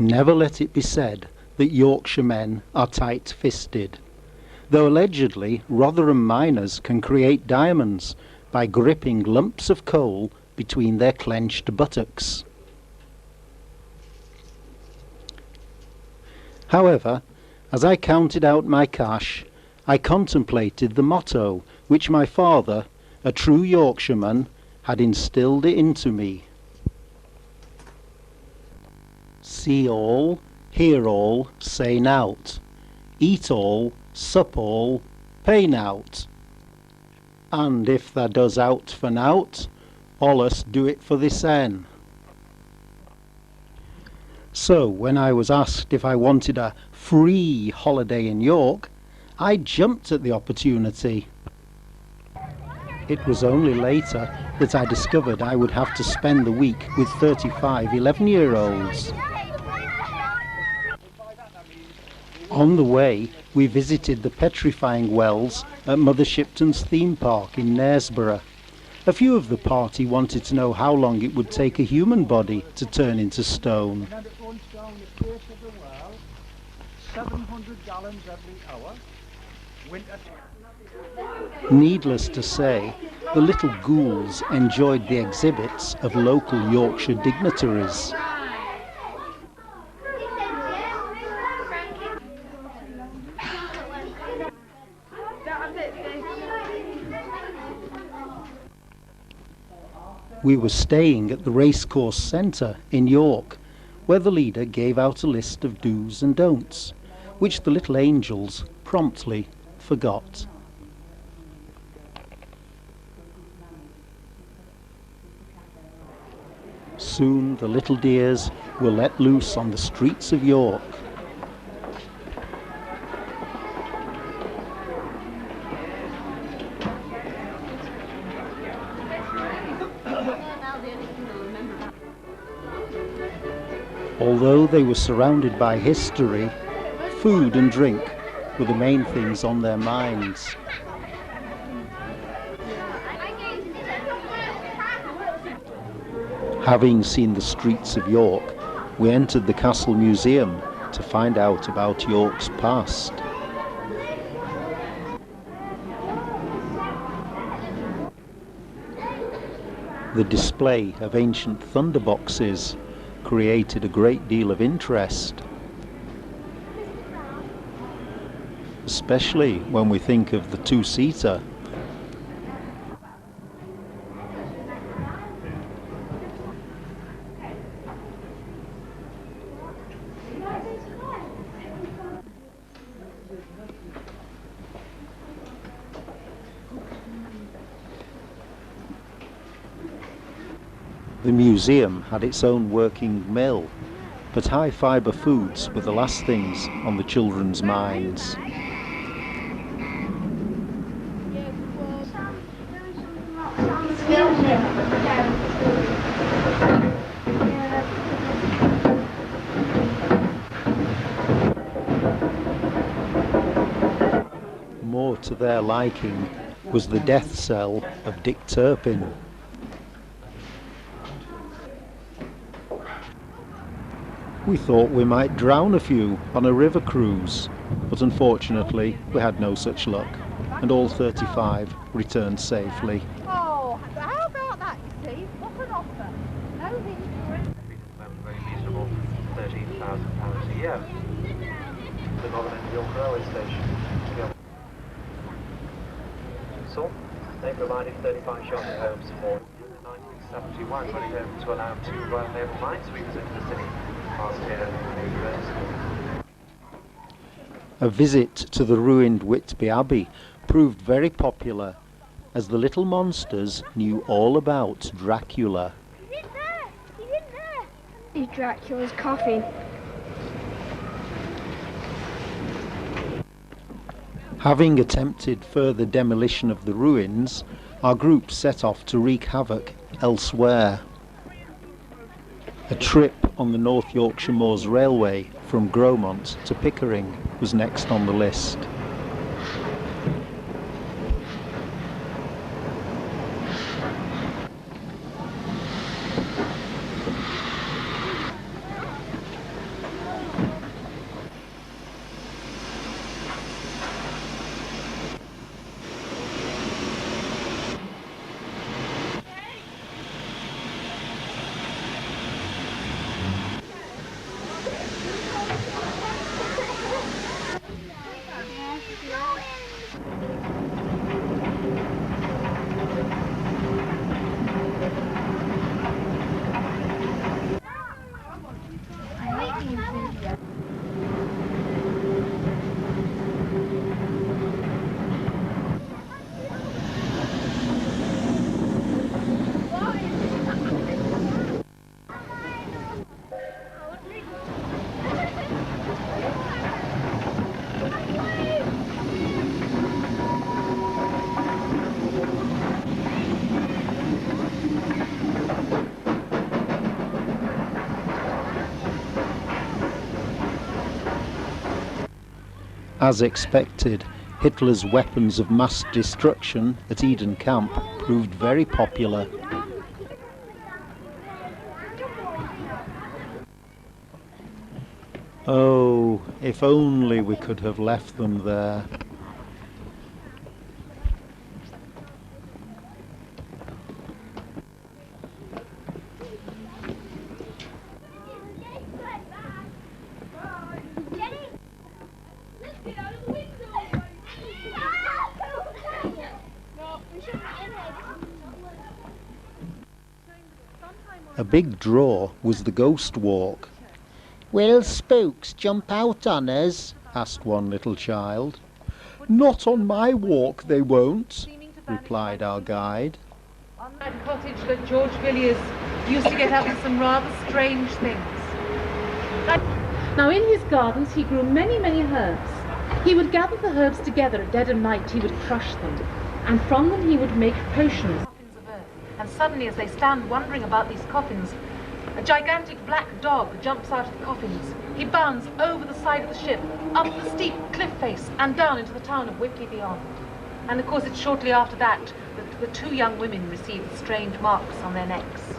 Never let it be said that Yorkshiremen are tight-fisted, though allegedly Rotherham miners can create diamonds by gripping lumps of coal between their clenched buttocks. However, as I counted out my cash, I contemplated the motto which my father, a true Yorkshireman, had instilled into me. See all, hear all, say nowt. Eat all, sup all, pay nowt. And if tha does out for nowt, allus do it for thysen. So when I was asked if I wanted a free holiday in York, I jumped at the opportunity. It was only later that I discovered I would have to spend the week with 35 11-year-olds. On the way, we visited the petrifying wells at Mother Shipton's theme park in Knaresborough. A few of the party wanted to know how long it would take a human body to turn into stone. 700 gallons every hour. Needless to say, the little ghouls enjoyed the exhibits of local Yorkshire dignitaries. We were staying at the Racecourse Centre in York, where the leader gave out a list of do's and don'ts, which the little angels promptly forgot. Soon the little dears were let loose on the streets of York. Although they were surrounded by history, food and drink were the main things on their minds. Having seen the streets of York, we entered the Castle Museum to find out about York's past. The display of ancient thunderboxes created a great deal of interest, especially when we think of the two-seater. The museum had its own working mill, but high-fibre foods were the last things on the children's minds. More to their liking was the death cell of Dick Turpin. We thought we might drown a few on a river cruise, but unfortunately we had no such luck, and all 35 returned safely. Oh, how about that, you see? What an offer. No insurance. Very reasonable, £13,000 a year. The Northern End York Railway Station. So, they provided 35 shelter homes for 1971, running over to allow 2 Royal Naval minesweepers into the city. A visit to the ruined Whitby Abbey proved very popular, as the little monsters knew all about Dracula. He's in there! He's in there! It's Dracula's coffin. Having attempted further demolition of the ruins, our group set off to wreak havoc elsewhere. A trip on the North Yorkshire Moors Railway from Gromont to Pickering was next on the list. As expected, Hitler's weapons of mass destruction at Eden Camp proved very popular. Oh, if only we could have left them there. A big draw was the ghost walk. "Will spooks jump out on us?" asked one little child. "Not on my walk, they won't," replied our guide. On that cottage that George Villiers used to get up to some rather strange things. Now in his gardens he grew many herbs. He would gather the herbs together at dead of night, he would crush them, and from them he would make potions. And suddenly, as they stand wondering about these coffins, a gigantic black dog jumps out of the coffins. He bounds over the side of the ship, up the steep cliff face, and down into the town of Wickey beyond. And of course it's shortly after that that the two young women received strange marks on their necks.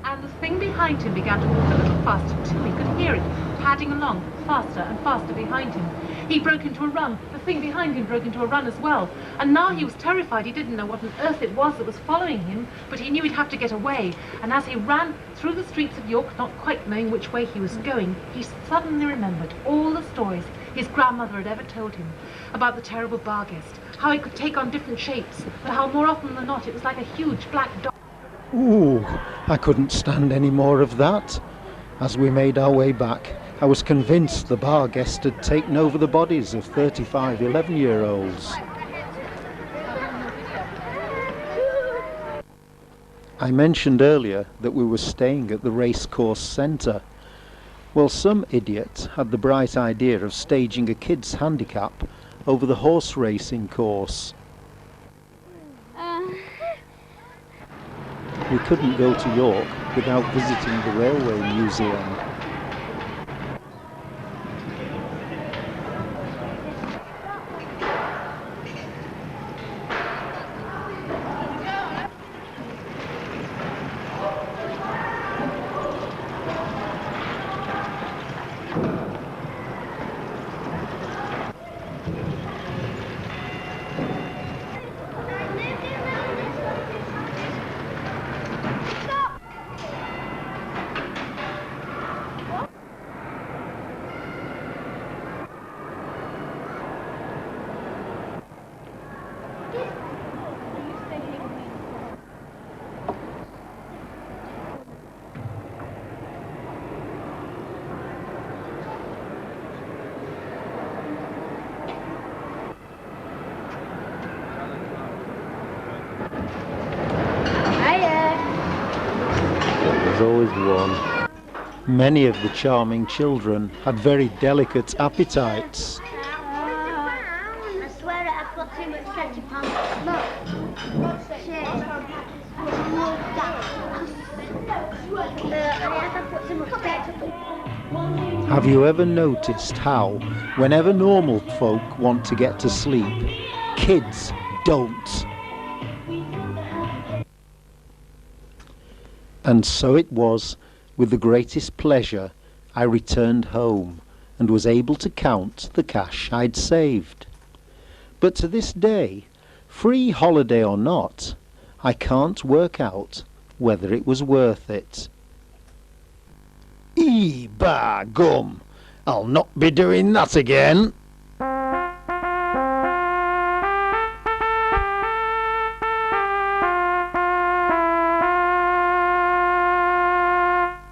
And the thing behind him began to walk a little faster too. He could hear it padding along faster and faster behind him. He broke into a run. The thing behind him broke into a run as well. And now he was terrified. He didn't know what on earth it was that was following him, but he knew he'd have to get away. And as he ran through the streets of York, not quite knowing which way he was going, he suddenly remembered all the stories his grandmother had ever told him about the terrible Barghest, how it could take on different shapes, but how more often than not it was like a huge black dog. Ooh, I couldn't stand any more of that. As we made our way back, I was convinced the Barghest had taken over the bodies of 35 11-year-olds. I mentioned earlier that we were staying at the racecourse centre. Well, some idiot had the bright idea of staging a kids' handicap over the horse racing course. We couldn't go to York without visiting the Railway Museum. There's always one. Many of the charming children had very delicate appetites. I swear I've got too much stretchy pants. Look. Have you ever noticed how, whenever normal folk want to get to sleep, kids don't? And so it was, with the greatest pleasure, I returned home and was able to count the cash I'd saved. But to this day, free holiday or not, I can't work out whether it was worth it. By gum, I'll not be doing that again.